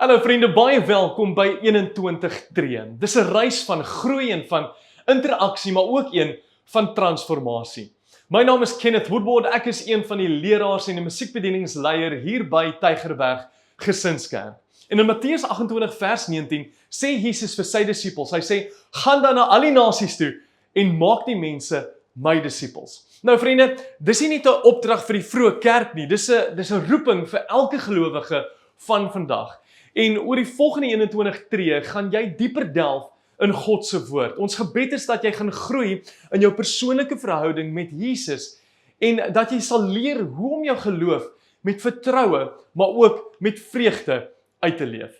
Hallo vriende, baie welkom by 21 Tree. Dis 'n reis van groei en van interaksie, maar ook een van transformasie. My naam is Kenneth Woodward, ek is een van die leraars en die musiekbedieningsleier hier by Tygerberg Gesinskerk. En in Matteus 28 vers 19 sê Jesus vir sy disippels, hy sê, gaan dan na al die nasies toe en maak die mense my disippels. Nou vriende, dis nie net 'n opdrag vir die vroeë kerk nie, dis 'n roeping vir elke gelowige van vandag. En oor die volgende 21 tree gaan jy dieper delf in God se woord. Ons gebed is dat jy gaan groei in jou persoonlike verhouding met Jesus en dat jy sal leer hoe om jou geloof met vertroue, maar ook met vreugde uit te leef.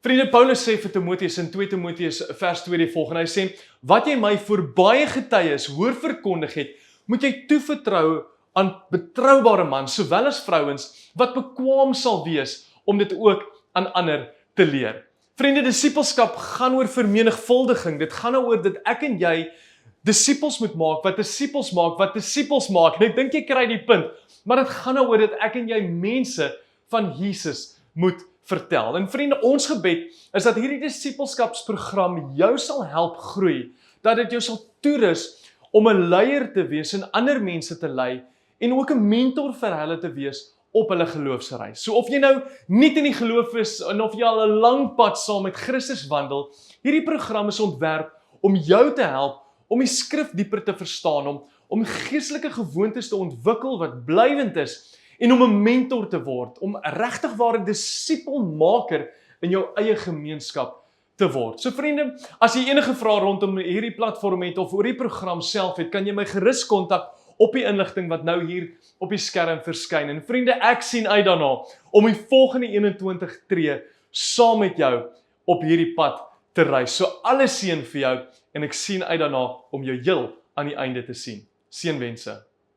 Vriende, Paulus sê vir Timoteus in 2 Timoteus vers 2 die volgende, hy sê, wat jy my vir baie getuies hoor verkondig het, moet jy toevertrou aan betroubare mans, sowel as vrouens, wat bekwaam sal wees om dit ook aan ander te leer. Vriende, disippelskap gaan oor vermenigvuldiging. Dit gaan oor dat ek en jy disippels moet maak, wat disippels maak. En ek dink jy kry die punt, maar dit gaan oor dat ek en jy mense van Jesus moet vertel. En vriende, ons gebed is dat hierdie disippelskapsprogram jou sal help groei, dat dit jou sal toerus om 'n leier te wees en ander mense te lei en ook 'n mentor vir hulle te wees op hulle geloofsreis. So of jy nou nie in die geloof is en of jy al 'n lang pad saam met Christus wandel, hierdie program is ontwerp om jou te help om die skrif dieper te verstaan, om geestelike gewoontes te ontwikkel wat blywend is en om 'n mentor te word, om regtig waar 'n disipelmaker in jou eie gemeenskap te word. So vriende, as jy enige vrae rondom hierdie platform het of oor die program self het, kan jy my gerus kontak op die inligting wat nou hier op die skerm verskyn. En vriende, ek sien uit daarna om die volgende 21 tree saam met jou op hierdie pad te reis. So alles seën vir jou en ek sien uit daarna om jou heel aan die einde te sien. Seënwense.